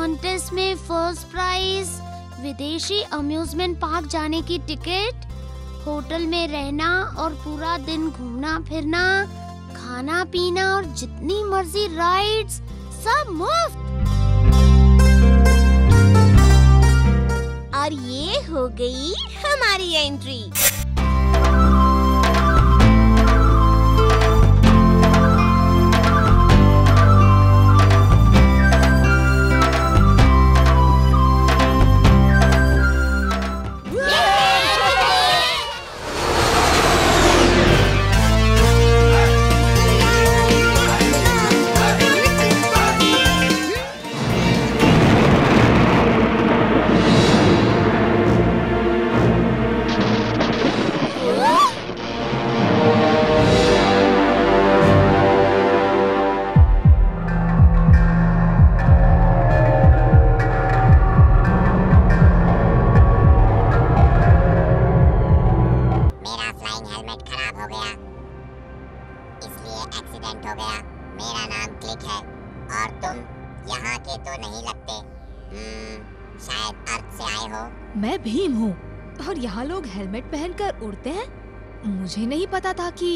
Contest में first prize, विदेशी amusement park जाने की टिकट, होटल में रहना और पूरा दिन घूमना फिरना, खाना पीना और जितनी मर्जी राइड्स, सब मुफ्त। और ये हो गई हमारी एंट्री। एक्सीडेंट हो गया। मेरा नाम क्लिक है और तुम यहाँ के तो नहीं लगते। शायद अर्थ से आए हो। मैं भीम हूँ और यहाँ लोग हेलमेट पहनकर उड़ते हैं। मुझे नहीं पता था कि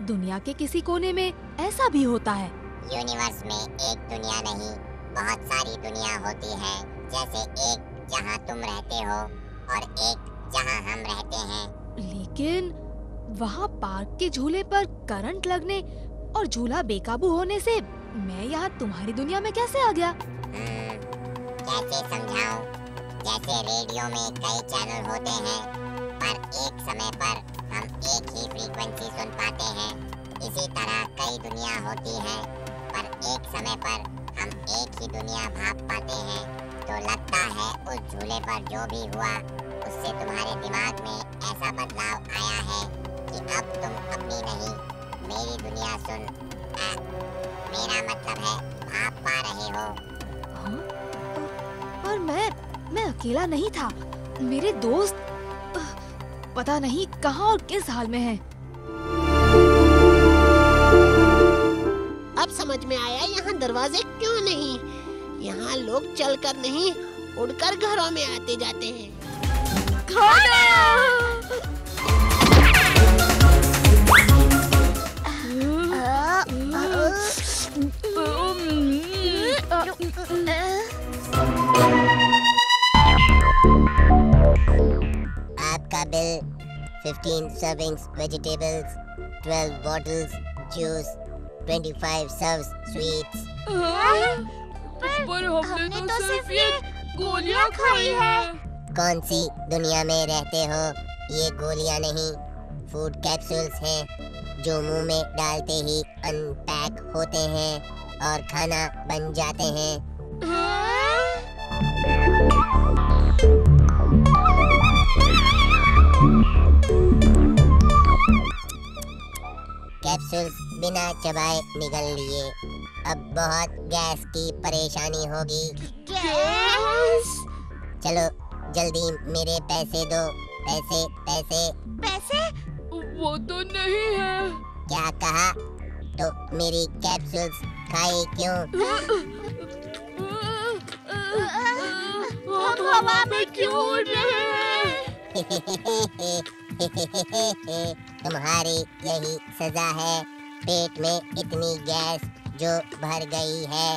दुनिया के किसी कोने में ऐसा भी होता है। यूनिवर्स में एक दुनिया नहीं, बहुत सारी दुनिया होती है। जैसे एक जहाँ तुम रहते हो और एक जहाँ हम रहते हैं। लेकिन वहाँ पार्क के झूले पर करंट लगने और झूला बेकाबू होने से मैं यहाँ तुम्हारी दुनिया में कैसे आ गया? कैसे समझाऊं? जैसे रेडियो में कई चैनल होते हैं, पर एक समय पर हम एक ही फ्रीक्वेंसी सुन पाते हैं। इसी तरह कई दुनिया होती है, पर एक समय पर हम एक ही दुनिया भाप पाते हैं। तो लगता है उस झूले पर जो भी हुआ, उससे तुम्हारे दिमाग में ऐसा बदलाव आया है कि अब तुम अपनी नहीं मेरी दुनिया सुन मेरा मतलब है भाप पा रहे हो। हाँ? पर मैं अकेला नहीं था। मेरे दोस्त पता नहीं कहाँ और किस हाल में हैं। अब समझ में आया यहाँ दरवाजे क्यों नहीं। यहाँ लोग चलकर नहीं, उड़कर घरों में आते जाते हैं। खाना! आपका bill 15 servings vegetables, 12 bottles juice, 25 serves sweets। पर हमने तो सिर्फ ये गोलियां खाई है। कौन सी दुनिया में रहते हो? ये गोलियां नहीं, फूड कैप्सूल्स हैं जो मुंह में डालते ही अनपैक होते हैं और खाना बन जाते हैं। कैप्सूल्स बिना चबाए निगल लिए। अब बहुत गैस की परेशानी होगी। गैस? चलो जल्दी मेरे पैसे दो। पैसे पैसे पैसे? वो तो नहीं है। क्या कहा? तो मेरी कैप्सूल्स खाई क्यों? हम हवा में क्यों उड़ रहे हैं? तुम्हारी यही सजा है। पेट में इतनी गैस जो भर गई है।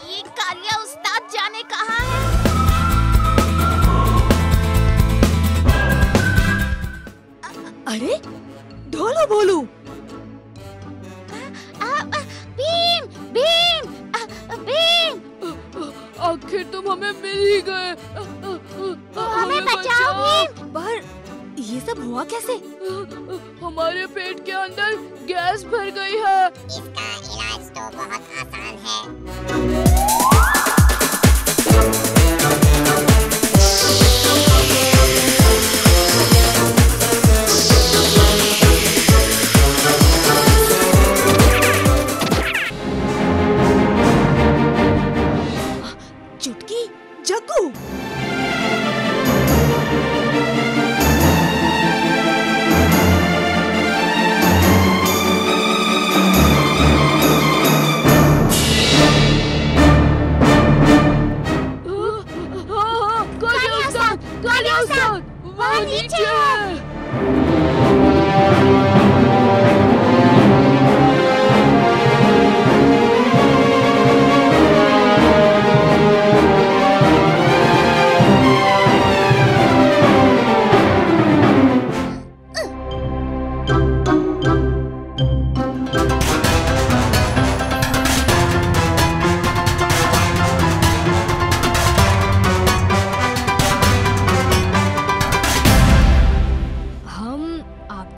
ये कालिया उस्ताद जाने कहाँ है? अरे ढोलो बोलू। भीम भीम भीम, आखिर तुम हमें मिल ही गए। हमें बचाओ भीम। पर ये सब हुआ कैसे? हमारे पेट के अंदर गैस भर गई है। इसका इलाज तो बहुत आसान है। चुटकी, जग्गू।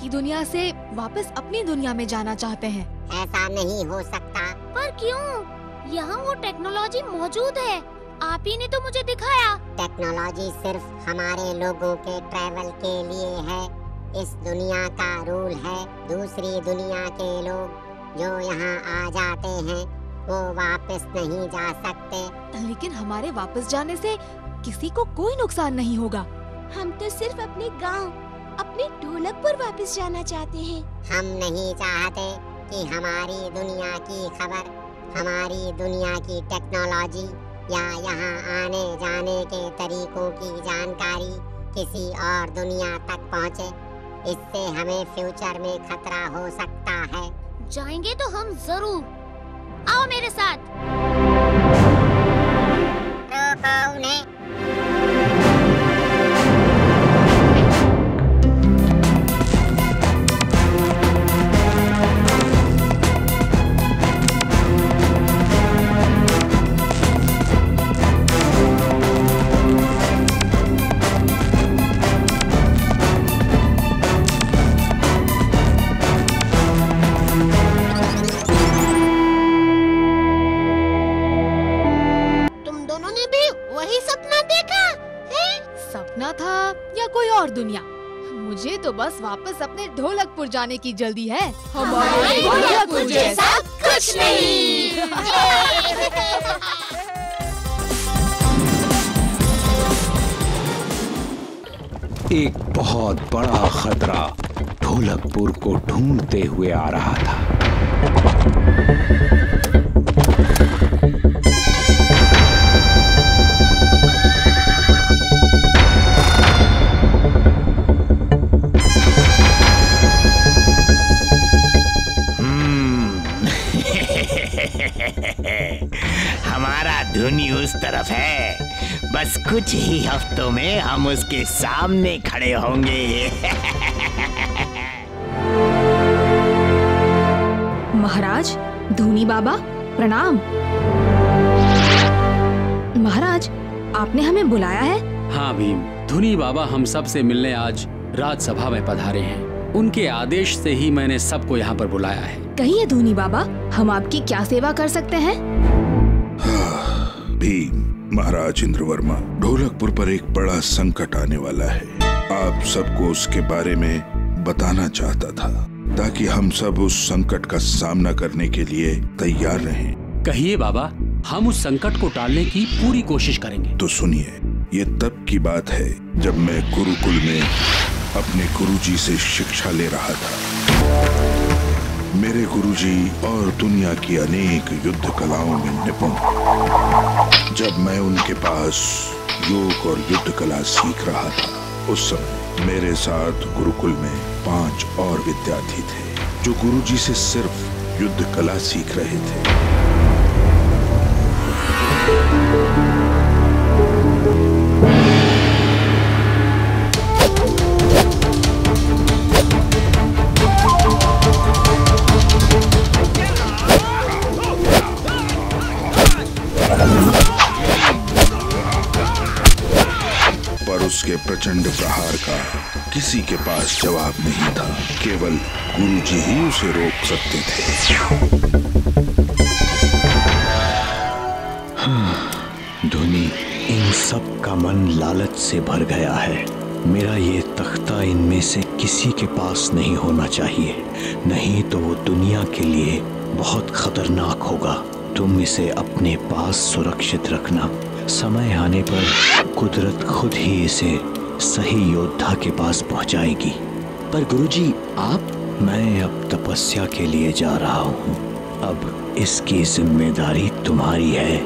की दुनिया से वापस अपनी दुनिया में जाना चाहते हैं। ऐसा नहीं हो सकता। पर क्यों? यहाँ वो टेक्नोलॉजी मौजूद है, आप ही ने तो मुझे दिखाया। टेक्नोलॉजी सिर्फ हमारे लोगों के ट्रैवल के लिए है। इस दुनिया का रूल है, दूसरी दुनिया के लोग जो यहाँ आ जाते हैं वो वापस नहीं जा सकते। लेकिन हमारे वापस जाने से किसी को कोई नुकसान नहीं होगा। हम तो सिर्फ अपने गांव, अपने ढोलकपुर वापस जाना चाहते हैं। हम नहीं चाहते कि हमारी दुनिया की खबर, हमारी दुनिया की टेक्नोलॉजी या यहाँ आने जाने के तरीकों की जानकारी किसी और दुनिया तक पहुँचे। इससे हमें फ्यूचर में खतरा हो सकता है। जाएंगे तो हम जरूर। आओ मेरे साथ। रोको उन्हें। सपना था या कोई और दुनिया? मुझे तो बस वापस अपने ढोलकपुर जाने की जल्दी है। हमारे ढोलकपुर जैसा कुछ नहीं। एक बहुत बड़ा खतरा ढोलकपुर को ढूंढते हुए आ रहा था। हमारा धुनी उस तरफ है, बस कुछ ही हफ्तों में हम उसके सामने खड़े होंगे। महाराज, धूनी बाबा प्रणाम। महाराज, आपने हमें बुलाया है? हाँ भीम, धुनी बाबा हम सब से मिलने आज राजसभा में पधारे हैं। उनके आदेश से ही मैंने सबको यहाँ पर बुलाया है। कहिए धूनी बाबा, हम आपकी क्या सेवा कर सकते हैं? भीम, महाराज इंद्रवर्मा, ढोलकपुर पर एक बड़ा संकट आने वाला है। आप सबको उसके बारे में बताना चाहता था ताकि हम सब उस संकट का सामना करने के लिए तैयार रहें। कहिए बाबा, हम उस संकट को टालने की पूरी कोशिश करेंगे। तो सुनिए, ये तब की बात है जब मैं गुरुकुल में अपने गुरुजी से शिक्षा ले रहा था। मेरे गुरुजी और दुनिया की अनेक युद्ध कलाओं में निपुण। जब मैं उनके पास योग और युद्ध कला सीख रहा था, उस समय मेरे साथ गुरुकुल में 5 और विद्यार्थी थे जो गुरुजी से सिर्फ युद्ध कला सीख रहे थे। उसके प्रचंड प्रहार का किसी के पास जवाब नहीं था। केवल गुरुजी ही उसे रोक सकते थे। धुनी, इन सब का मन लालच से भर गया है। मेरा ये तख्ता इनमें से किसी के पास नहीं होना चाहिए, नहीं तो वो दुनिया के लिए बहुत खतरनाक होगा। तुम इसे अपने पास सुरक्षित रखना। समय आने पर कुदरत खुद ही इसे सही योद्धा के पास पहुंचाएगी। पर गुरुजी, आप? मैं अब तपस्या के लिए जा रहा हूँ। अब इसकी जिम्मेदारी तुम्हारी है।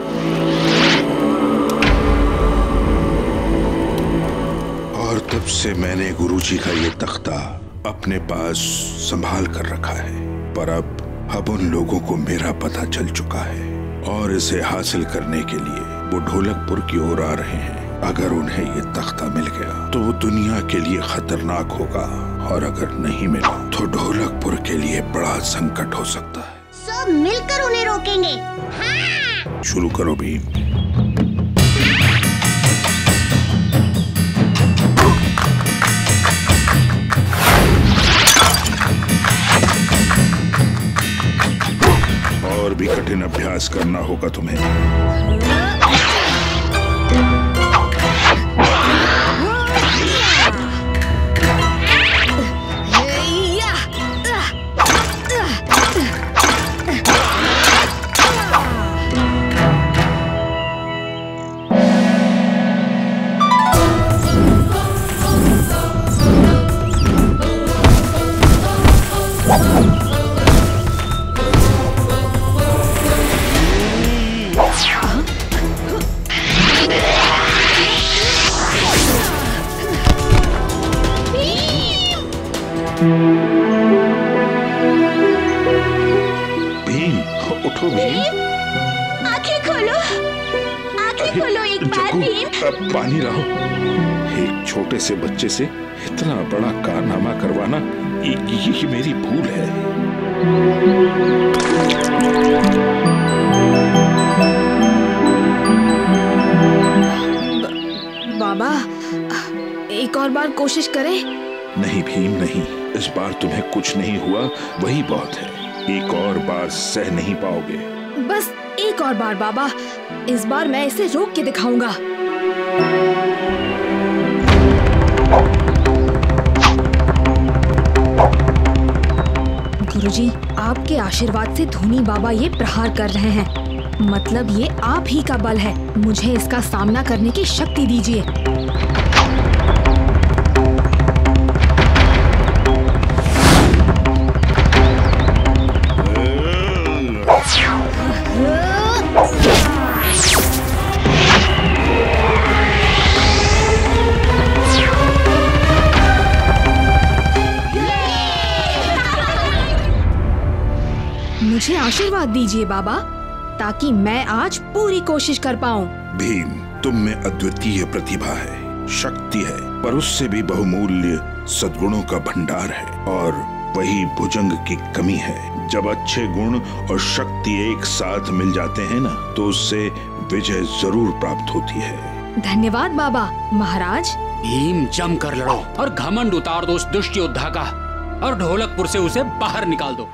और तब से मैंने गुरुजी का ये तख्ता अपने पास संभाल कर रखा है। पर अब उन लोगों को मेरा पता चल चुका है और इसे हासिल करने के लिए वो ढोलकपुर की ओर आ रहे हैं। अगर उन्हें ये तख्ता मिल गया तो वो दुनिया के लिए खतरनाक होगा, और अगर नहीं मिला तो ढोलकपुर के लिए बड़ा संकट हो सकता है। सब मिलकर उन्हें रोकेंगे। हाँ! शुरू करो भीम। कठिन अभ्यास करना होगा तुम्हें। भीम, उठो भीम। आंखें खोलो, आंखें खोलो एक बार भीम। पानी लाओ। एक छोटे से बच्चे से इतना बड़ा कारनामा करवाना ये मेरी भूल है। बाबा, एक और बार कोशिश करें? नहीं भीम, नहीं। इस बार तुम्हें कुछ नहीं हुआ, वही बहुत है। एक और बार सह नहीं पाओगे। बस एक और बार बाबा, इस बार मैं इसे रोक के दिखाऊंगा। गुरुजी, आपके आशीर्वाद से धोनी बाबा ये प्रहार कर रहे हैं। मतलब ये आप ही का बल है। मुझे इसका सामना करने की शक्ति दीजिए। मुझे आशीर्वाद दीजिए बाबा, ताकि मैं आज पूरी कोशिश कर पाऊं। भीम, तुम में अद्वितीय प्रतिभा है, शक्ति है, पर उससे भी बहुमूल्य सद्गुणों का भंडार है, और वही भुजंग की कमी है। जब अच्छे गुण और शक्ति एक साथ मिल जाते हैं ना, तो उससे विजय जरूर प्राप्त होती है। धन्यवाद बाबा। महाराज, भीम, जम कर लड़ो और घमंड उतार दो उस दुष्ट योद्धा का, और ढोलकपुर से उसे बाहर निकाल दो।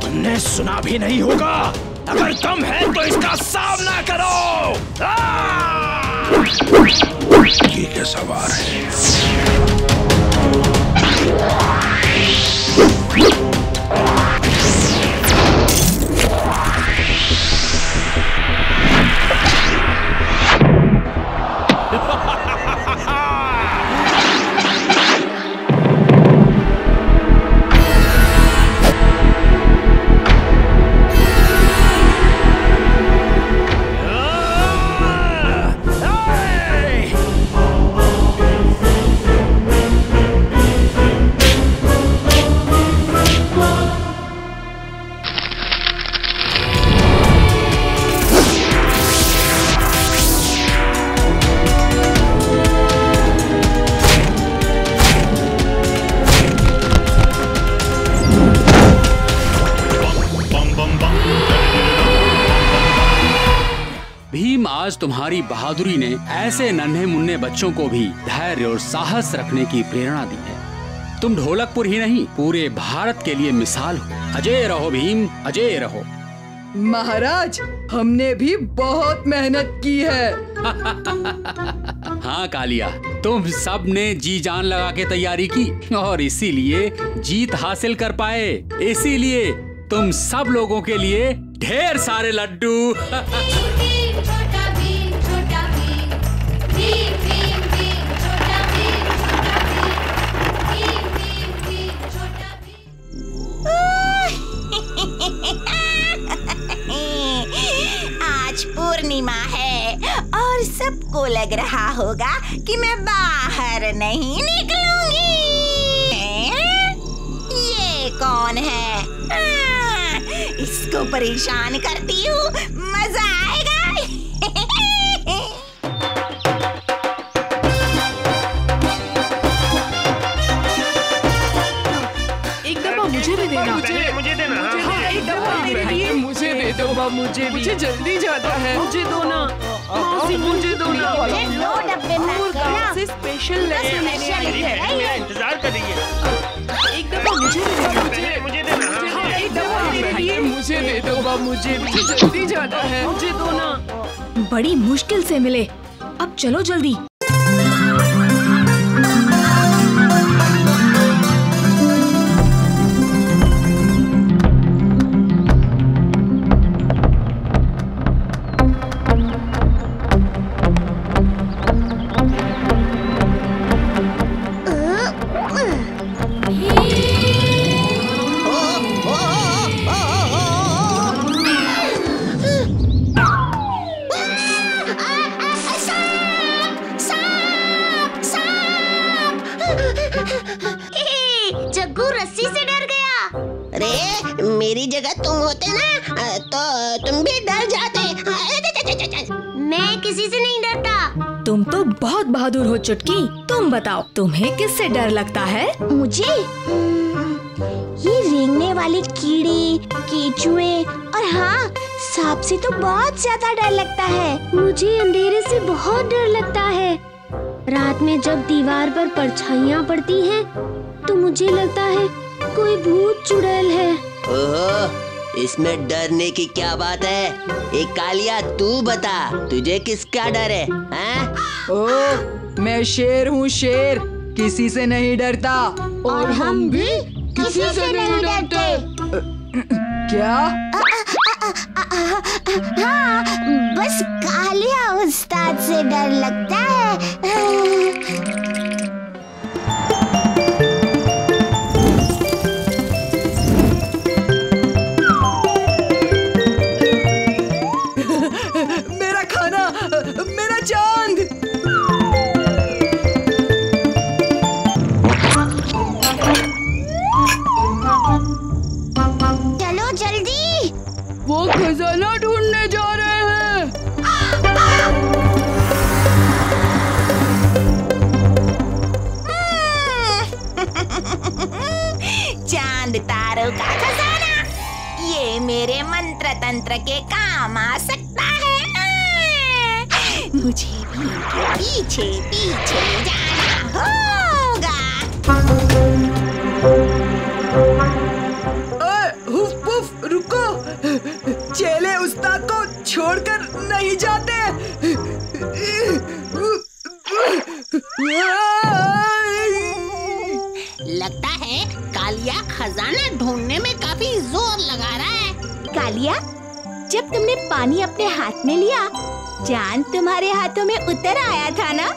तुमने सुना भी नहीं होगा। अगर दम है तो इसका सामना करो। ये क्या सवार है? आज तुम्हारी बहादुरी ने ऐसे नन्हे मुन्ने बच्चों को भी धैर्य और साहस रखने की प्रेरणा दी है। तुम ढोलकपुर ही नहीं, पूरे भारत के लिए मिसाल हो। अजय रहो भीम, अजय रहो। महाराज, हमने भी बहुत मेहनत की है। हाँ कालिया, तुम सब ने जी जान लगा के तैयारी की और इसीलिए जीत हासिल कर पाए। इसीलिए तुम सब लोगों के लिए ढेर सारे लड्डू। आज पूर्णिमा है, सबको लग रहा होगा कि मैं बाहर नहीं निकलूंगी। ये कौन है? इसको परेशान करती हूँ, मजा आएगा। एक दफा मुझे भी देना। मुझे देना। एक दफा मेरे लिए मुझे दे दो। मुझे जल्दी जाना है। मुझे दो ना मौसी, मुझे दो ना। से स्पेशल लेने आई है। मेरा इंतजार कर रही है। एक दफा मुझे भी देना। मुझे देना। एक दफा मेरे लिए मुझे दे दो। मुझे जल्दी जाना है। मुझे दो ना। बड़ी मुश्किल से मिले, अब चलो जल्दी। जग्गू रस्सी से डर गया। अरे मेरी जगह तुम होते ना तो तुम भी डर जाते। मैं किसी से नहीं डरता। तुम तो बहुत बहादुर हो चुटकी। तुम बताओ, तुम्हें किससे डर लगता है? मुझे ये रेंगने वाले कीड़े, केचुए और हाँ, सांप से तो बहुत ज्यादा डर लगता है। मुझे अंधेरे से बहुत डर लगता है। रात में जब दीवार पर परछाइयाँ पड़ती हैं, तो मुझे लगता है कोई भूत चुड़ैल है। ओह, इसमें डरने की क्या बात है? एक कालिया, तू बता, तुझे किसका डर है? हैं? ओह, मैं शेर हूँ, शेर, किसी से नहीं डरता। और हम भी किसी से नहीं डरते। क्या? हाँ, बस कालिया उस्ताद से डर लगता है। मेरा खाना, मेरा चांद। चलो जल्दी। वो खजाना ढूंढने जा रहे हैं। चांद तारों का खजाना, ये मेरे मंत्र तंत्र के काम आ सकता है। मुझे भी इनके पीछे पीछे जाना होगा। हुफ पुफ, रुको। चेले उस्ताद को छोड़कर नहीं जाते। लगता है कालिया खजाना ढूंढने में काफी जोर लगा रहा है। कालिया, जब तुमने पानी अपने हाथ में लिया, चांद तुम्हारे हाथों में उतर आया था ना?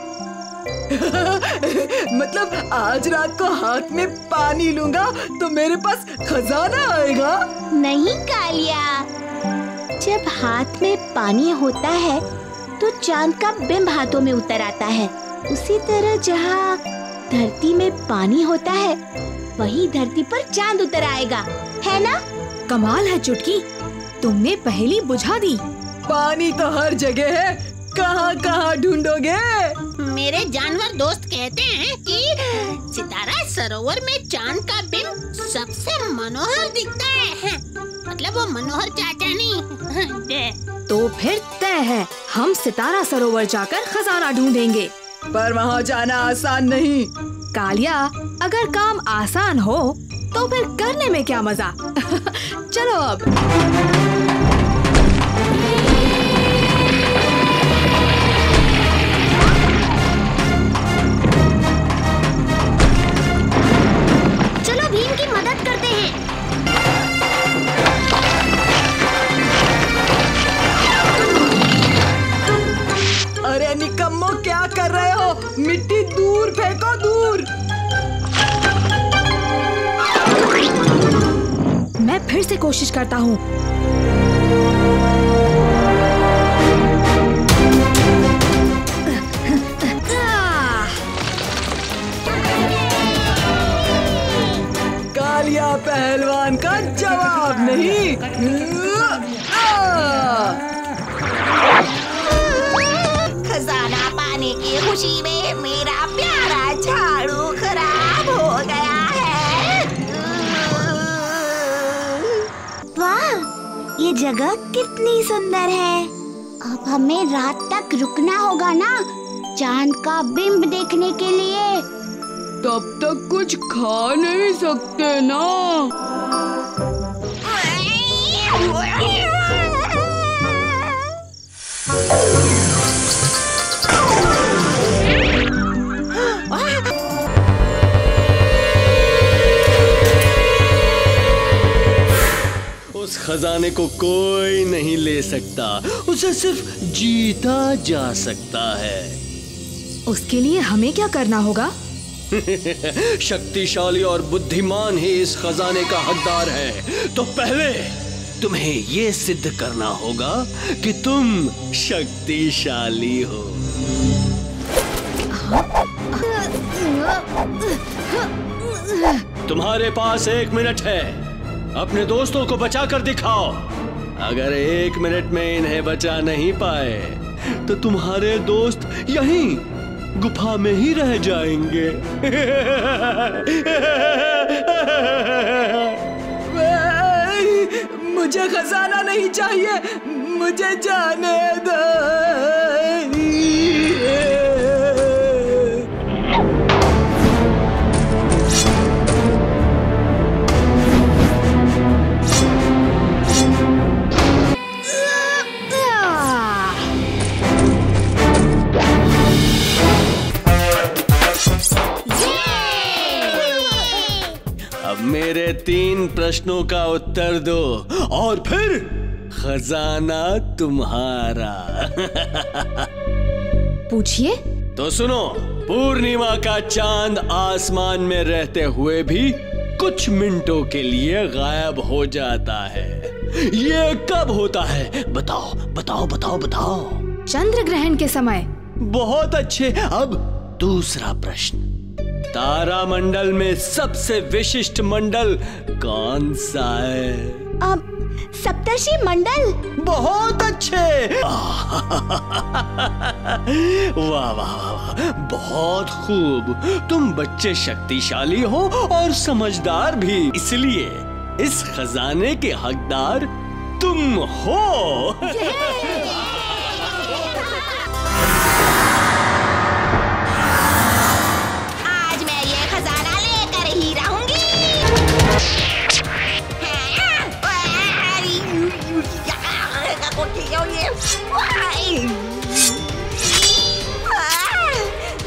मतलब आज रात को हाथ में पानी लूंगा तो मेरे पास खजाना आएगा? नहीं कालिया, जब हाथ में पानी होता है तो चांद का बिंब हाथों में उतर आता है। उसी तरह जहाँ धरती में पानी होता है, वही धरती पर चांद उतर आएगा, है ना? कमाल है चुटकी, तुमने पहेली बुझा दी। पानी तो हर जगह है, कहाँ कहाँ ढूंढोगे? मेरे जानवर दोस्त कहते हैं कि सितारा सरोवर में चांद का बिंब सबसे मनोहर दिखता है। मतलब वो मनोहर चाचा नहीं। तो फिर तय है, हम सितारा सरोवर जाकर खजाना ढूंढेंगे। पर वहाँ जाना आसान नहीं। कालिया, अगर काम आसान हो तो फिर करने में क्या मजा। चलो अब। चलो भीम की मदद करते हैं। अरे निकम्मो, क्या कर रहे हो? मिट्टी दूर फेंको, दूर। मैं फिर से कोशिश करता हूँ। पहलवान का जवाब नहीं। खजाना पाने की खुशी में मेरा प्यारा झाड़ू खराब हो गया है। वाह, ये जगह कितनी सुंदर है। अब हमें रात तक रुकना होगा ना, चांद का बिंब देखने के लिए। तब तक कुछ खा नहीं सकते ना। उस खजाने को कोई नहीं ले सकता, उसे सिर्फ जीता जा सकता है। उसके लिए हमें क्या करना होगा? शक्तिशाली और बुद्धिमान ही इस खजाने का हकदार है। तो पहले तुम्हें ये सिद्ध करना होगा कि तुम शक्तिशाली हो। तुम्हारे पास 1 मिनट है, अपने दोस्तों को बचा कर दिखाओ। अगर 1 मिनट में इन्हें बचा नहीं पाए तो तुम्हारे दोस्त यहीं गुफा में ही रह जाएंगे। मुझे खजाना नहीं चाहिए, मुझे जाने दो। मेरे 3 प्रश्नों का उत्तर दो और फिर खजाना तुम्हारा। पूछिए। तो सुनो, पूर्णिमा का चांद आसमान में रहते हुए भी कुछ मिनटों के लिए गायब हो जाता है। ये कब होता है? बताओ बताओ बताओ बताओ। चंद्र ग्रहण के समय। बहुत अच्छे। अब दूसरा प्रश्न, तारामंडल में सबसे विशिष्ट मंडल कौन सा है? अब सप्तर्षि मंडल। बहुत अच्छे। वाह वाह वाह, बहुत खूब। तुम बच्चे शक्तिशाली हो और समझदार भी, इसलिए इस खजाने के हकदार तुम हो।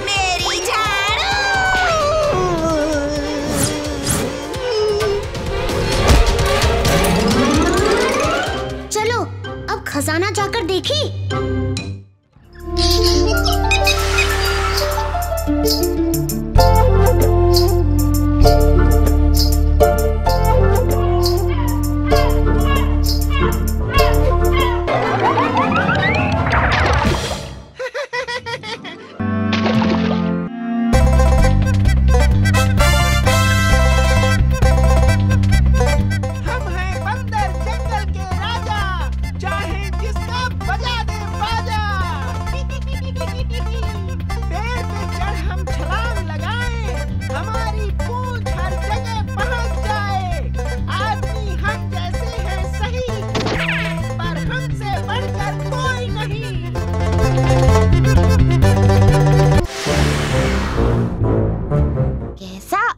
मेरी झाड़ू। चलो अब खजाना जाकर देखी।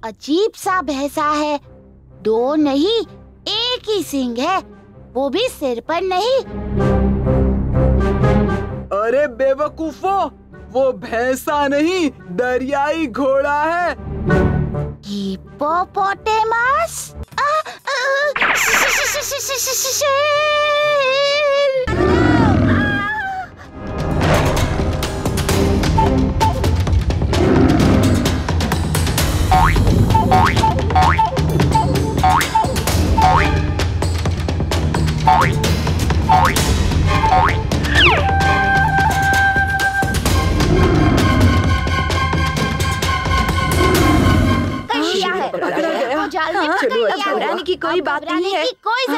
अजीब सा भैंसा है, 2 नहीं 1 ही सींग है, वो भी सिर पर नहीं। अरे बेवकूफो, वो भैंसा नहीं दरियाई घोड़ा है। हिप्पोपोटेमस। जाल में चलो अच्छा हुआ। घबराने की कोई बात नहीं है।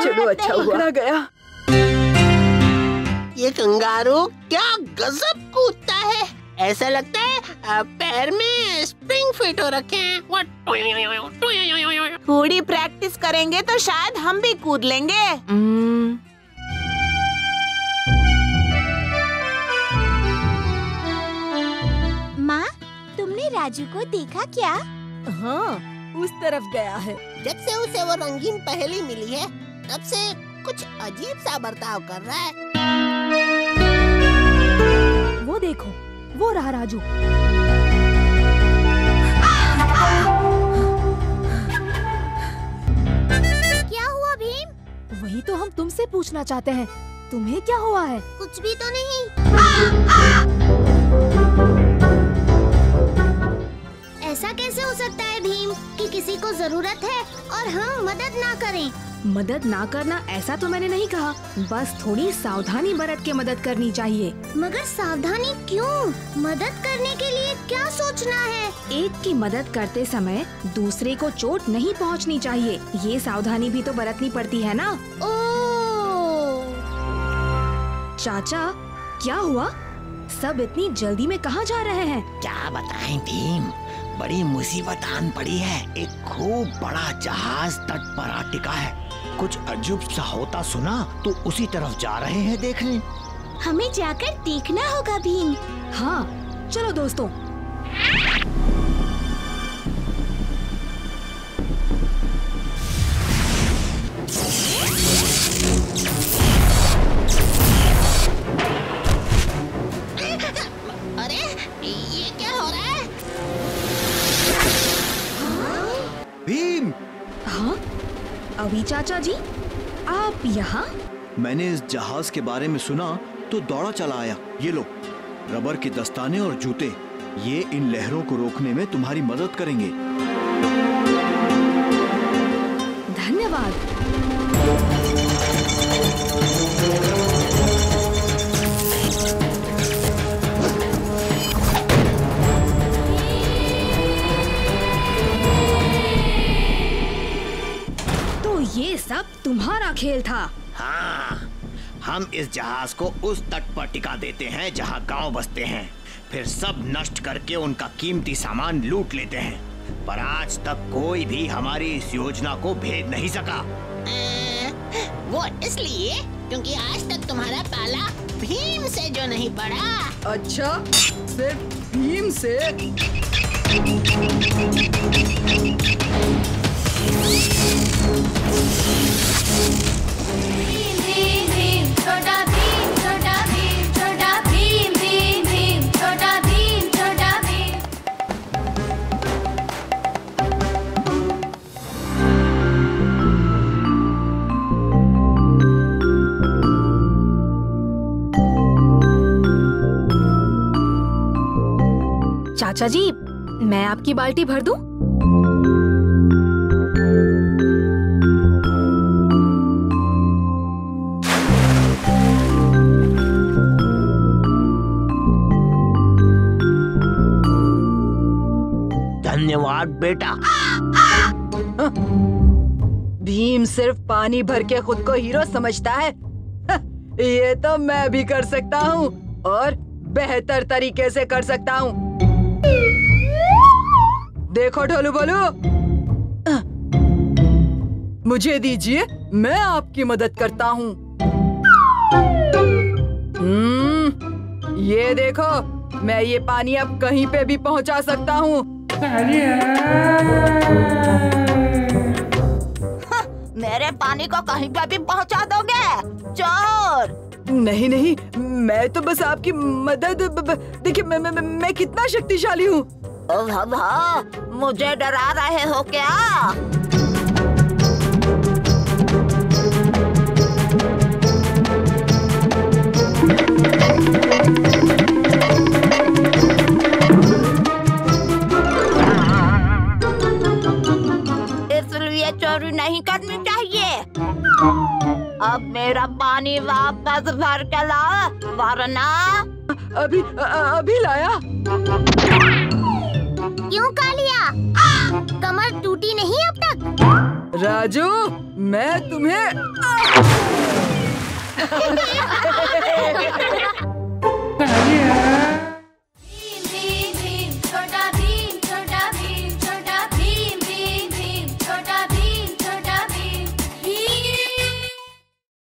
चलो अच्छा हुआ। पकड़ा गया। ये कंगारू क्या गजब कूदता है। ऐसा लगता है पैर में स्प्रिंग फिट हो रखे हैं। थोड़ी प्रैक्टिस करेंगे तो शायद हम भी कूद लेंगे। माँ, तुमने राजू को देखा क्या? हाँ, उस तरफ गया है। जब से उसे वो रंगीन पहेली मिली है तब से कुछ अजीब सा बर्ताव कर रहा है। वो देखो, वो रहा राजू। क्या हुआ भीम? वही तो हम तुमसे पूछना चाहते हैं, तुम्हें क्या हुआ है? कुछ भी तो नहीं। ऐसा कैसे हो सकता है भीम कि किसी को जरूरत है और हम मदद ना करें? मदद ना करना ऐसा तो मैंने नहीं कहा, बस थोड़ी सावधानी बरत के मदद करनी चाहिए। मगर सावधानी क्यों? मदद करने के लिए क्या सोचना है? एक की मदद करते समय दूसरे को चोट नहीं पहुंचनी चाहिए, ये सावधानी भी तो बरतनी पड़ती है ना। ओह! चाचा, क्या हुआ? सब इतनी जल्दी में कहाँ जा रहे हैं? क्या बताएं भीम, बड़ी मुसीबत आन पड़ी है। एक खूब बड़ा जहाज तट पर आ टिका है। कुछ अजूब सा होता सुना तो उसी तरफ जा रहे हैं देखने। हमें जाकर देखना होगा भीम। हाँ, चलो दोस्तों। अरे ये क्या हो रहा है? भीम! हाँ, अभी चाचा जी, आप यहाँ? मैंने इस जहाज के बारे में सुना तो दौड़ा चला आया। ये लो, रबर के दस्ताने और जूते, ये इन लहरों को रोकने में तुम्हारी मदद करेंगे। धन्यवाद। ये सब तुम्हारा खेल था। हाँ, हम इस जहाज को उस तट पर टिका देते हैं जहाँ गांव बसते हैं, फिर सब नष्ट करके उनका कीमती सामान लूट लेते हैं। पर आज तक कोई भी हमारी इस योजना को भेद नहीं सका। वो इसलिए क्योंकि आज तक तुम्हारा पाला भीम से जो नहीं पड़ा। अच्छा, सिर्फ भीम से? भीम भीम भीम छोटा भीम, छोटा भीम, छोटा भीम, भीम भीम छोटा भीम, छोटा भीम। चाचा जी, मैं आपकी बाल्टी भर दूं? धन्यवाद बेटा। भीम सिर्फ पानी भर के खुद को हीरो समझता है। ये तो मैं भी कर सकता हूँ और बेहतर तरीके से कर सकता हूँ। देखो ढोलू बोलू, मुझे दीजिए, मैं आपकी मदद करता हूँ। ये देखो, मैं ये पानी अब कहीं पे भी पहुँचा सकता हूँ। मेरे पानी को कहीं पे भी पहुंचा दोगे, चोर? नहीं नहीं, मैं तो बस आपकी मदद। देखिए मैं कितना शक्तिशाली हूँ। मुझे डरा रहे हो क्या? इसलिए चोरी नहीं करनी चाहिए। अब मेरा पानी वापस भर के ला, वरना अभी लाया। क्यों कालिया? कमर टूटी नहीं अब तक? राजू, मैं तुम्हें